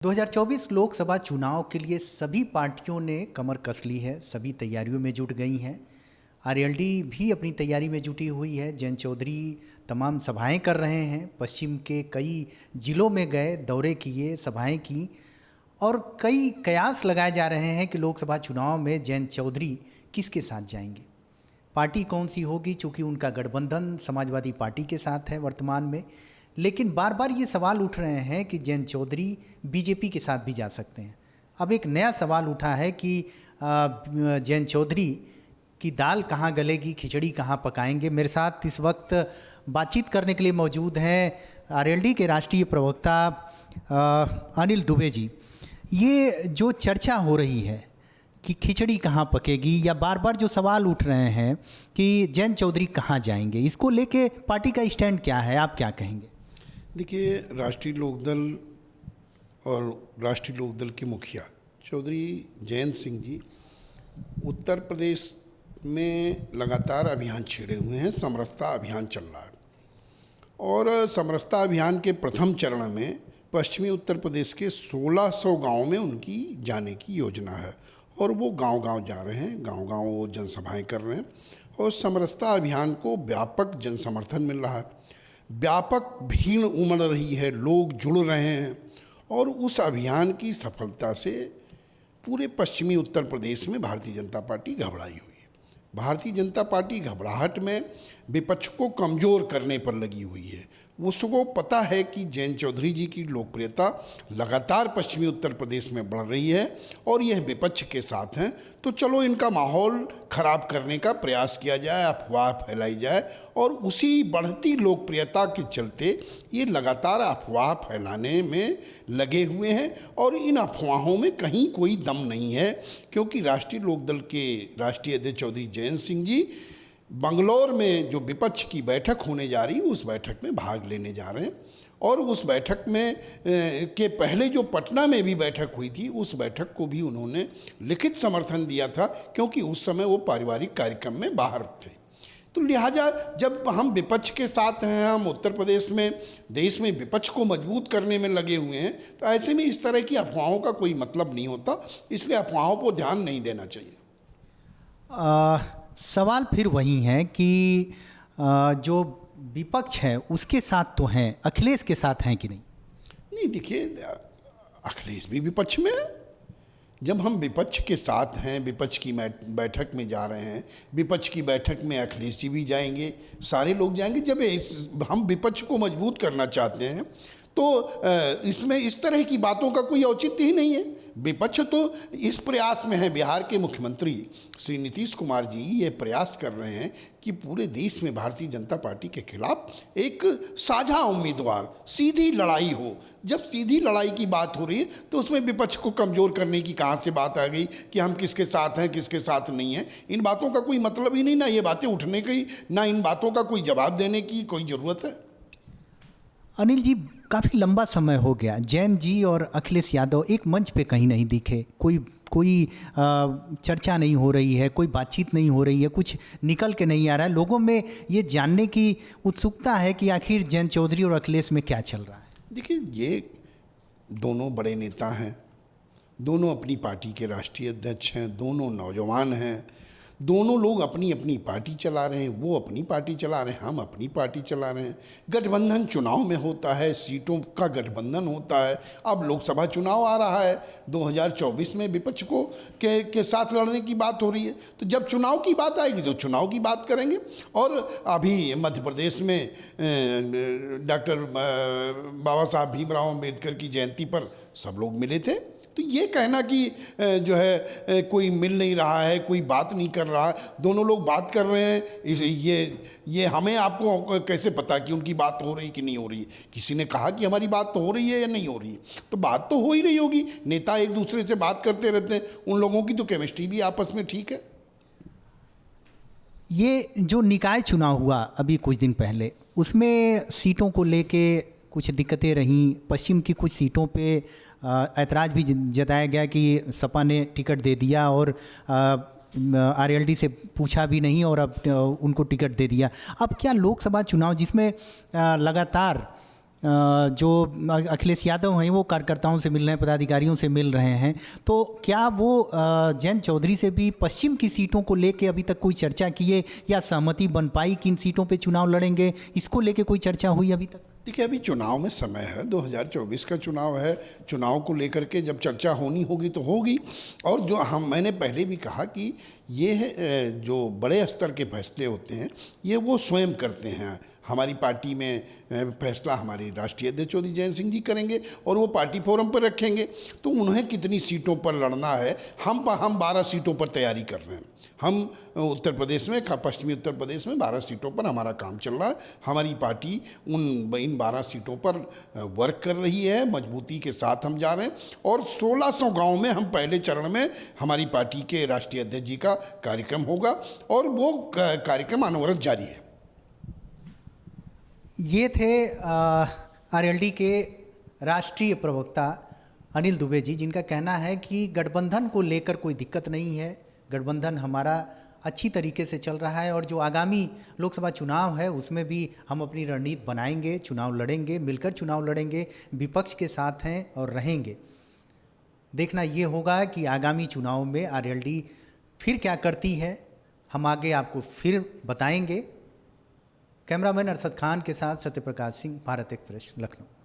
2024 लोकसभा चुनाव के लिए सभी पार्टियों ने कमर कस ली है, सभी तैयारियों में जुट गई हैं। आरएलडी भी अपनी तैयारी में जुटी हुई है। जयंत चौधरी तमाम सभाएं कर रहे हैं, पश्चिम के कई जिलों में गए, दौरे किए, सभाएं की और कई कयास लगाए जा रहे हैं कि लोकसभा चुनाव में जयंत चौधरी किसके साथ जाएंगे, पार्टी कौन सी होगी, चूँकि उनका गठबंधन समाजवादी पार्टी के साथ है वर्तमान में। लेकिन बार बार ये सवाल उठ रहे हैं कि जयंत चौधरी बीजेपी के साथ भी जा सकते हैं। अब एक नया सवाल उठा है कि जयंत चौधरी की दाल कहाँ गलेगी, खिचड़ी कहाँ पकाएंगे। मेरे साथ इस वक्त बातचीत करने के लिए मौजूद हैं आरएलडी के राष्ट्रीय प्रवक्ता अनिल दुबे जी। ये जो चर्चा हो रही है कि खिचड़ी कहाँ पकेगी, या बार बार जो सवाल उठ रहे हैं कि जयंत चौधरी कहाँ जाएंगे, इसको लेके पार्टी का स्टैंड क्या है, आप क्या कहेंगे? देखिए, राष्ट्रीय लोकदल और राष्ट्रीय लोकदल के मुखिया चौधरी जयंत सिंह जी उत्तर प्रदेश में लगातार अभियान छेड़े हुए हैं। समरसता अभियान चल रहा है और समरसता अभियान के प्रथम चरण में पश्चिमी उत्तर प्रदेश के 1600 गाँव में उनकी जाने की योजना है और वो गांव-गांव जा रहे हैं, गांव-गांव वो जनसभाएं कर रहे हैं और समरसता अभियान को व्यापक जन समर्थन मिल रहा है, व्यापक भीड़ उमड़ रही है, लोग जुड़ रहे हैं और उस अभियान की सफलता से पूरे पश्चिमी उत्तर प्रदेश में भारतीय जनता पार्टी घबराई हुई है। भारतीय जनता पार्टी घबराहट में विपक्ष को कमज़ोर करने पर लगी हुई है। उसको पता है कि जयंत चौधरी जी की लोकप्रियता लगातार पश्चिमी उत्तर प्रदेश में बढ़ रही है और यह विपक्ष के साथ हैं, तो चलो इनका माहौल ख़राब करने का प्रयास किया जाए, अफवाह फैलाई जाए और उसी बढ़ती लोकप्रियता के चलते ये लगातार अफवाह फैलाने में लगे हुए हैं और इन अफवाहों में कहीं कोई दम नहीं है, क्योंकि राष्ट्रीय लोकदल के राष्ट्रीय अध्यक्ष चौधरी जयंत सिंह जी बंगलौर में जो विपक्ष की बैठक होने जा रही है उस बैठक में भाग लेने जा रहे हैं और उस बैठक में के पहले जो पटना में भी बैठक हुई थी उस बैठक को भी उन्होंने लिखित समर्थन दिया था, क्योंकि उस समय वो पारिवारिक कार्यक्रम में बाहर थे। तो लिहाजा जब हम विपक्ष के साथ हैं, हम उत्तर प्रदेश में देश में विपक्ष को मजबूत करने में लगे हुए हैं, तो ऐसे में इस तरह की अफवाहों का कोई मतलब नहीं होता, इसलिए अफवाहों पर ध्यान नहीं देना चाहिए। सवाल फिर वही है कि जो विपक्ष है उसके साथ तो हैं, अखिलेश के साथ हैं कि नहीं? नहीं, देखिए, अखिलेश भी विपक्ष में है। जब हम विपक्ष के साथ हैं, विपक्ष की बैठक में जा रहे हैं, विपक्ष की बैठक में अखिलेश जी भी जाएंगे, सारे लोग जाएंगे। जब हम विपक्ष को मजबूत करना चाहते हैं तो इसमें इस तरह की बातों का कोई औचित्य ही नहीं है। विपक्ष तो इस प्रयास में है, बिहार के मुख्यमंत्री श्री नीतीश कुमार जी ये प्रयास कर रहे हैं कि पूरे देश में भारतीय जनता पार्टी के खिलाफ एक साझा उम्मीदवार, सीधी लड़ाई हो। जब सीधी लड़ाई की बात हो रही है तो उसमें विपक्ष को कमज़ोर करने की कहाँ से बात आ गई कि हम किसके साथ हैं, किसके साथ नहीं हैं। इन बातों का कोई मतलब ही नहीं, ना ये बातें उठने की, ना इन बातों का कोई जवाब देने की कोई ज़रूरत है। अनिल जी, काफ़ी लंबा समय हो गया जयंत जी और अखिलेश यादव एक मंच पे कहीं नहीं दिखे, कोई चर्चा नहीं हो रही है, कोई बातचीत नहीं हो रही है, कुछ निकल के नहीं आ रहा है। लोगों में ये जानने की उत्सुकता है कि आखिर जयंत चौधरी और अखिलेश में क्या चल रहा है। देखिए, ये दोनों बड़े नेता हैं, दोनों अपनी पार्टी के राष्ट्रीय अध्यक्ष हैं, दोनों नौजवान हैं, दोनों लोग अपनी अपनी पार्टी चला रहे हैं। वो अपनी पार्टी चला रहे हैं, हम अपनी पार्टी चला रहे हैं। गठबंधन चुनाव में होता है, सीटों का गठबंधन होता है। अब लोकसभा चुनाव आ रहा है, 2024 में विपक्ष को के साथ लड़ने की बात हो रही है, तो जब चुनाव की बात आएगी तो चुनाव की बात करेंगे। और अभी मध्य प्रदेश में डॉक्टर बाबा साहब भीमराव अम्बेडकर की जयंती पर सब लोग मिले थे। तो ये कहना कि जो है कोई मिल नहीं रहा है, कोई बात नहीं कर रहा, दोनों लोग बात कर रहे हैं, ये हमें आपको कैसे पता कि उनकी बात हो रही कि नहीं हो रही है? किसी ने कहा कि हमारी बात तो हो रही है या नहीं हो रही है, तो बात तो हो ही रही होगी। नेता एक दूसरे से बात करते रहते हैं, उन लोगों की तो केमिस्ट्री भी आपस में ठीक है। ये जो निकाय चुनाव हुआ अभी कुछ दिन पहले, उसमें सीटों को लेके कुछ दिक्कतें रहीं। पश्चिम की कुछ सीटों पे ऐतराज़ भी जताया गया कि सपा ने टिकट दे दिया और आरएलडी से पूछा भी नहीं और अब उनको टिकट दे दिया। अब क्या लोकसभा चुनाव जिसमें लगातार जो अखिलेश यादव हैं वो कार्यकर्ताओं से मिल रहे हैं, पदाधिकारियों से मिल रहे हैं, तो क्या वो जयंत चौधरी से भी पश्चिम की सीटों को लेके अभी तक कोई चर्चा किए या सहमति बन पाई, किन सीटों पे चुनाव लड़ेंगे, इसको लेके कोई चर्चा हुई अभी तक? देखिए, अभी चुनाव में समय है, 2024 का चुनाव है। चुनाव को लेकर के जब चर्चा होनी होगी तो होगी। और जो मैंने पहले भी कहा कि ये जो बड़े स्तर के फैसले होते हैं ये वो स्वयं करते हैं। हमारी पार्टी में फैसला हमारे राष्ट्रीय अध्यक्ष चौधरी जयंत सिंह जी करेंगे और वो पार्टी फोरम पर रखेंगे। तो उन्हें कितनी सीटों पर लड़ना है, हम 12 सीटों पर तैयारी कर रहे हैं। हम उत्तर प्रदेश में, पश्चिमी उत्तर प्रदेश में 12 सीटों पर हमारा काम चल रहा है। हमारी पार्टी इन 12 सीटों पर वर्क कर रही है, मजबूती के साथ हम जा रहे हैं। और 1600 गाँव में हम पहले चरण में हमारी पार्टी के राष्ट्रीय अध्यक्ष जी का कार्यक्रम होगा और वो कार्यक्रम अनवरत जारी है। ये थे आरएलडी के राष्ट्रीय प्रवक्ता अनिल दुबे जी, जिनका कहना है कि गठबंधन को लेकर कोई दिक्कत नहीं है, गठबंधन हमारा अच्छी तरीके से चल रहा है और जो आगामी लोकसभा चुनाव है उसमें भी हम अपनी रणनीति बनाएंगे, चुनाव लड़ेंगे, मिलकर चुनाव लड़ेंगे, विपक्ष के साथ हैं और रहेंगे। देखना ये होगा कि आगामी चुनाव में आरएलडी फिर क्या करती है, हम आगे आपको फिर बताएंगे। कैमरामैन अरशद खान के साथ सत्यप्रकाश सिंह, भारत एक्सप्रेस, लखनऊ।